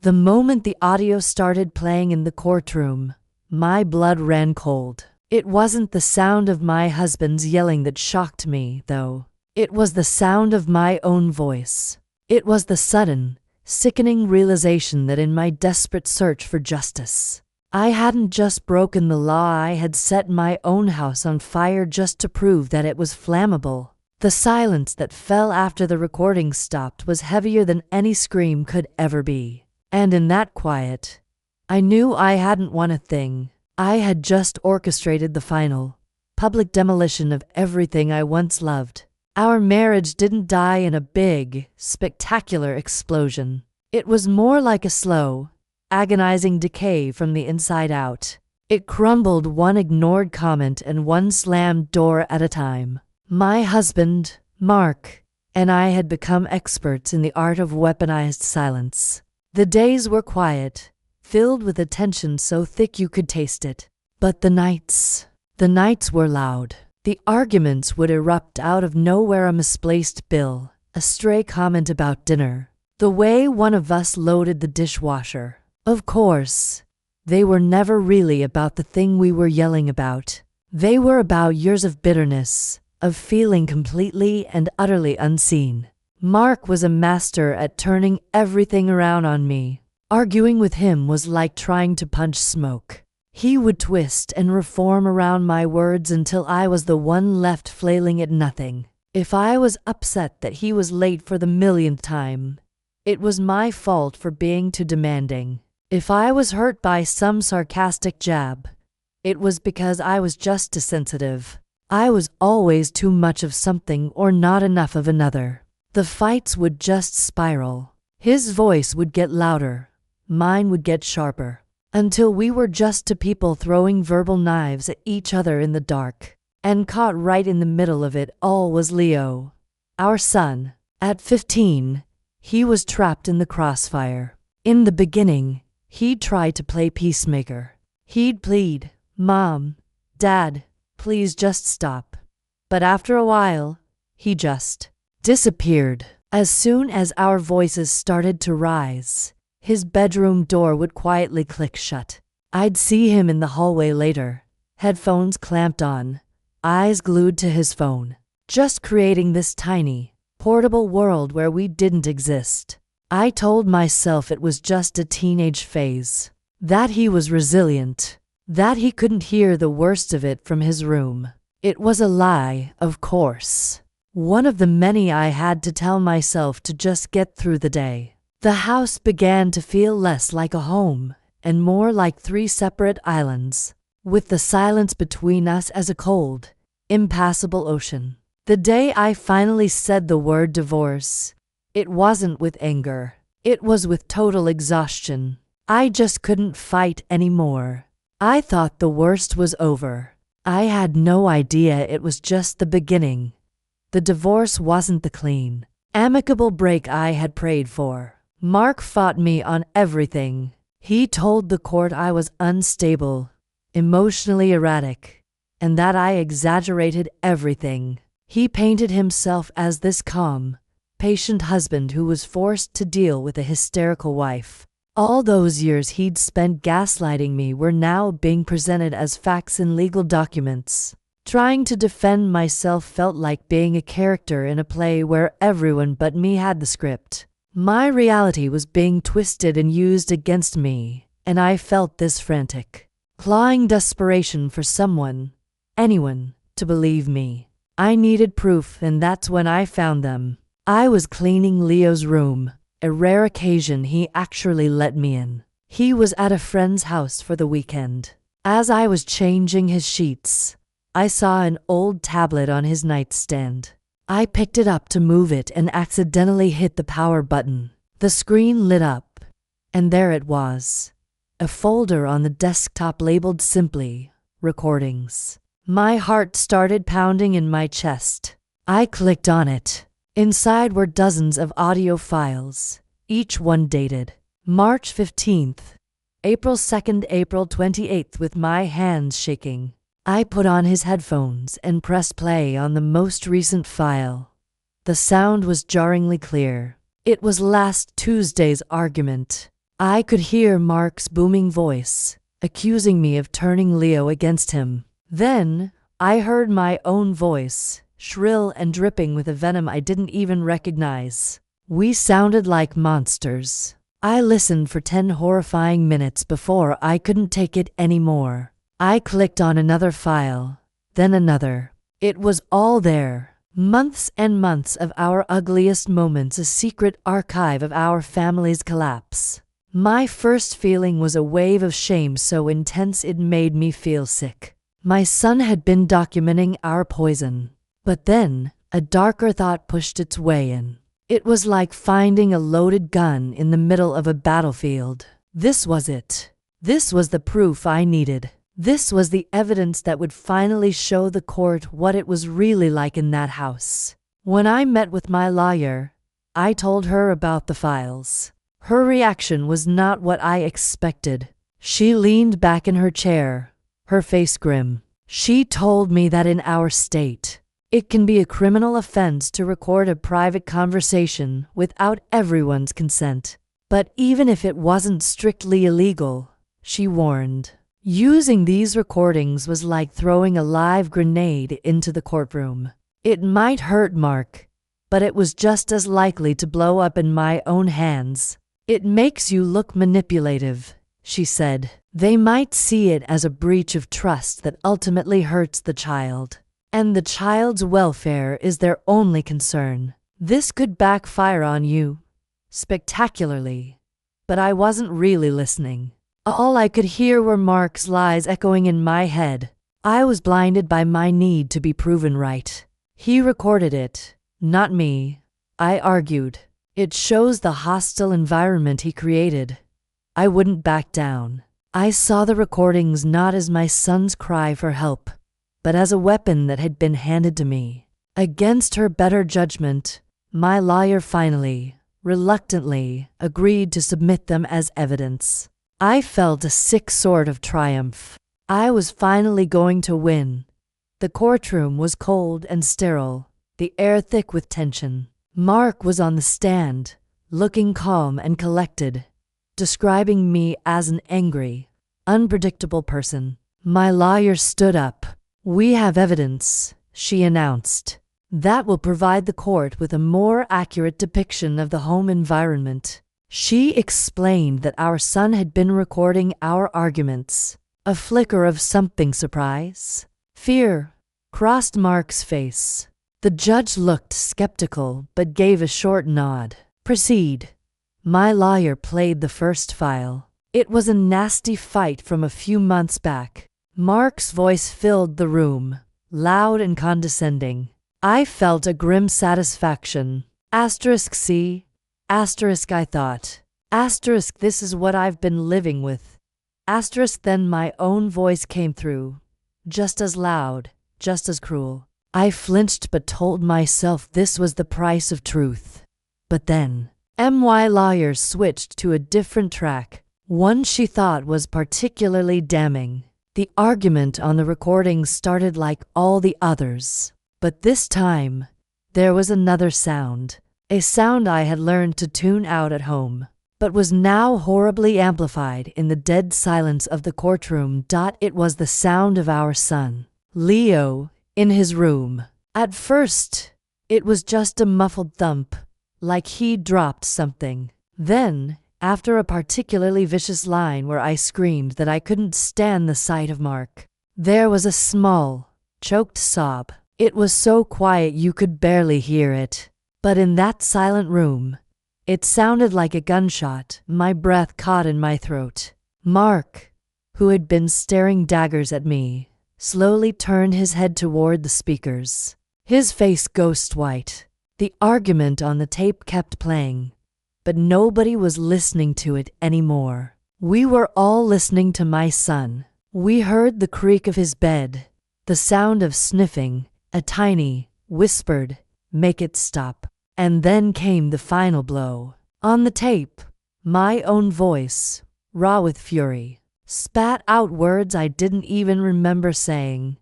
The moment the audio started playing in the courtroom, my blood ran cold. It wasn't the sound of my husband's yelling that shocked me, though. It was the sound of my own voice. It was the sudden, sickening realization that in my desperate search for justice, I hadn't just broken the law, I had set my own house on fire just to prove that it was flammable. The silence that fell after the recording stopped was heavier than any scream could ever be. And in that quiet, I knew I hadn't won a thing. I had just orchestrated the final, public demolition of everything I once loved. Our marriage didn't die in a big, spectacular explosion. It was more like a slow, agonizing decay from the inside out. It crumbled one ignored comment and one slammed door at a time. My husband, Mark, and I had become experts in the art of weaponized silence. The days were quiet, filled with a tension so thick you could taste it. But the nights were loud. The arguments would erupt out of nowhere, a misplaced bill, a stray comment about dinner, the way one of us loaded the dishwasher. Of course, they were never really about the thing we were yelling about. They were about years of bitterness, of feeling completely and utterly unseen. Mark was a master at turning everything around on me. Arguing with him was like trying to punch smoke. He would twist and reform around my words until I was the one left flailing at nothing. If I was upset that he was late for the millionth time, it was my fault for being too demanding. If I was hurt by some sarcastic jab, it was because I was just too sensitive. I was always too much of something or not enough of another. The fights would just spiral. His voice would get louder. Mine would get sharper, until we were just two people throwing verbal knives at each other in the dark. And caught right in the middle of it all was Leo, our son. At 15, he was trapped in the crossfire. In the beginning, he'd try to play peacemaker. He'd plead, "Mom, Dad, please just stop." But after a while, he just disappeared. As soon as our voices started to rise, his bedroom door would quietly click shut. I'd see him in the hallway later, headphones clamped on, eyes glued to his phone, just creating this tiny, portable world where we didn't exist. I told myself it was just a teenage phase, that he was resilient, that he couldn't hear the worst of it from his room. It was a lie, of course. One of the many I had to tell myself to just get through the day. The house began to feel less like a home and more like three separate islands, with the silence between us as a cold, impassable ocean. The day I finally said the word divorce, it wasn't with anger. It was with total exhaustion. I just couldn't fight anymore. I thought the worst was over. I had no idea it was just the beginning. The divorce wasn't the clean, amicable break I had prayed for. Mark fought me on everything. He told the court I was unstable, emotionally erratic, and that I exaggerated everything. He painted himself as this calm, patient husband who was forced to deal with a hysterical wife. All those years he'd spent gaslighting me were now being presented as facts in legal documents. Trying to defend myself felt like being a character in a play where everyone but me had the script. My reality was being twisted and used against me, and I felt this frantic, clawing desperation for someone, anyone, to believe me. I needed proof, and that's when I found them. I was cleaning Leo's room, a rare occasion he actually let me in. He was at a friend's house for the weekend. As I was changing his sheets, I saw an old tablet on his nightstand. I picked it up to move it and accidentally hit the power button. The screen lit up, and there it was, a folder on the desktop labeled simply, Recordings. My heart started pounding in my chest. I clicked on it. Inside were dozens of audio files, each one dated March 15th, April 2nd, April 28th. With my hands shaking, I put on his headphones and pressed play on the most recent file. The sound was jarringly clear. It was last Tuesday's argument. I could hear Mark's booming voice, accusing me of turning Leo against him. Then, I heard my own voice, shrill and dripping with a venom I didn't even recognize. We sounded like monsters. I listened for 10 horrifying minutes before I couldn't take it anymore. I clicked on another file, then another. It was all there. Months and months of our ugliest moments, a secret archive of our family's collapse. My first feeling was a wave of shame so intense it made me feel sick. My son had been documenting our poison. But then, a darker thought pushed its way in. It was like finding a loaded gun in the middle of a battlefield. This was it. This was the proof I needed. This was the evidence that would finally show the court what it was really like in that house. When I met with my lawyer, I told her about the files. Her reaction was not what I expected. She leaned back in her chair, her face grim. She told me that in our state, it can be a criminal offense to record a private conversation without everyone's consent. But even if it wasn't strictly illegal, she warned, using these recordings was like throwing a live grenade into the courtroom. It might hurt Mark, but it was just as likely to blow up in my own hands. It makes you look manipulative, she said. They might see it as a breach of trust that ultimately hurts the child. And the child's welfare is their only concern. This could backfire on you, spectacularly. But I wasn't really listening. All I could hear were Mark's lies echoing in my head. I was blinded by my need to be proven right. He recorded it, not me, I argued. It shows the hostile environment he created. I wouldn't back down. I saw the recordings not as my son's cry for help, but as a weapon that had been handed to me. Against her better judgment, my lawyer finally, reluctantly, agreed to submit them as evidence. I felt a sick sort of triumph. I was finally going to win. The courtroom was cold and sterile, the air thick with tension. Mark was on the stand, looking calm and collected, describing me as an angry, unpredictable person. My lawyer stood up. "We have evidence," she announced, "that will provide the court with a more accurate depiction of the home environment." She explained that our son had been recording our arguments. A flicker of something surprise, fear, crossed Mark's face. The judge looked skeptical but gave a short nod. "Proceed." My lawyer played the first file. It was a nasty fight from a few months back. Mark's voice filled the room, loud and condescending. I felt a grim satisfaction. *C*, I thought. *This is what I've been living with. Then my own voice came through, just as loud, just as cruel. I flinched but told myself this was the price of truth. But then, my lawyer switched to a different track, one she thought was particularly damning. The argument on the recording started like all the others, but this time, there was another sound, a sound I had learned to tune out at home, but was now horribly amplified in the dead silence of the courtroom. It was the sound of our son, Leo, in his room. At first, it was just a muffled thump, like he'd dropped something. Then, after a particularly vicious line where I screamed that I couldn't stand the sight of Mark, there was a small, choked sob. It was so quiet you could barely hear it. But in that silent room, it sounded like a gunshot. My breath caught in my throat. Mark, who had been staring daggers at me, slowly turned his head toward the speakers, his face ghost white. The argument on the tape kept playing, but nobody was listening to it anymore. We were all listening to my son. We heard the creak of his bed, the sound of sniffing, a tiny, whispered, "Make it stop." And then came the final blow. On the tape, my own voice, raw with fury, spat out words I didn't even remember saying.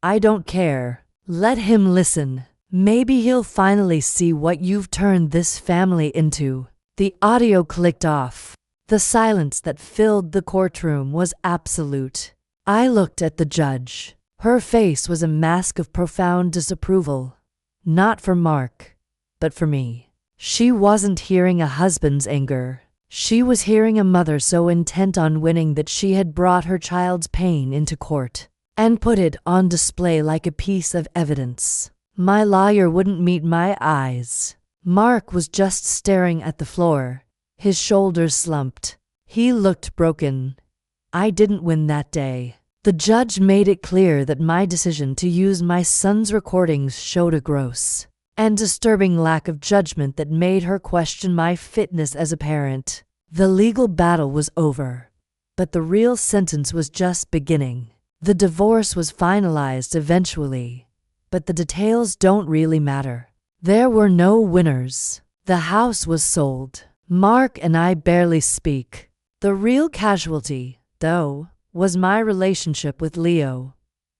"I don't care. Let him listen. Maybe he'll finally see what you've turned this family into." The audio clicked off. The silence that filled the courtroom was absolute. I looked at the judge. Her face was a mask of profound disapproval. Not for Mark, but for me. She wasn't hearing a husband's anger. She was hearing a mother so intent on winning that she had brought her child's pain into court and put it on display like a piece of evidence. My lawyer wouldn't meet my eyes. Mark was just staring at the floor, his shoulders slumped. He looked broken. I didn't win that day. The judge made it clear that my decision to use my son's recordings showed a gross and disturbing lack of judgment that made her question my fitness as a parent. The legal battle was over, but the real sentence was just beginning. The divorce was finalized eventually, but the details don't really matter. There were no winners. The house was sold. Mark and I barely speak. The real casualty, though, was my relationship with Leo.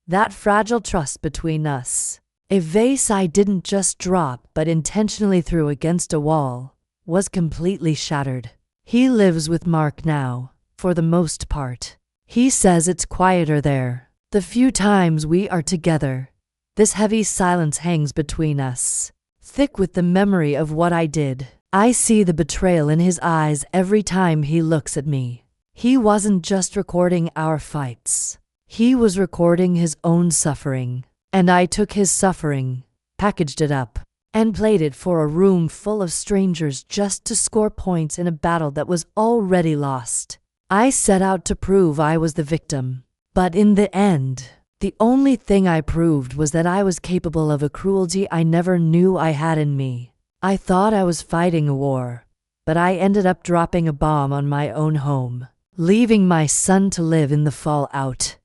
That fragile trust between us, a vase I didn't just drop but intentionally threw against a wall, was completely shattered. He lives with Mark now, for the most part. He says it's quieter there. The few times we are together, this heavy silence hangs between us, thick with the memory of what I did. I see the betrayal in his eyes every time he looks at me. He wasn't just recording our fights. He was recording his own suffering. And I took his suffering, packaged it up, and played it for a room full of strangers just to score points in a battle that was already lost. I set out to prove I was the victim. But in the end, the only thing I proved was that I was capable of a cruelty I never knew I had in me. I thought I was fighting a war, but I ended up dropping a bomb on my own home, leaving my son to live in the fallout.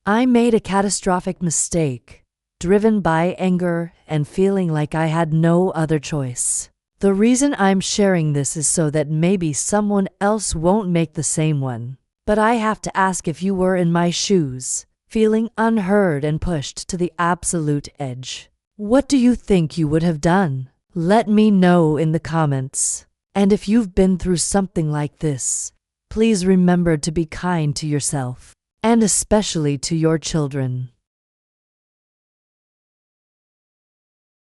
I made a catastrophic mistake, driven by anger and feeling like I had no other choice. The reason I'm sharing this is so that maybe someone else won't make the same one. But I have to ask, if you were in my shoes, feeling unheard and pushed to the absolute edge, what do you think you would have done? Let me know in the comments. And if you've been through something like this, please remember to be kind to yourself, and especially to your children.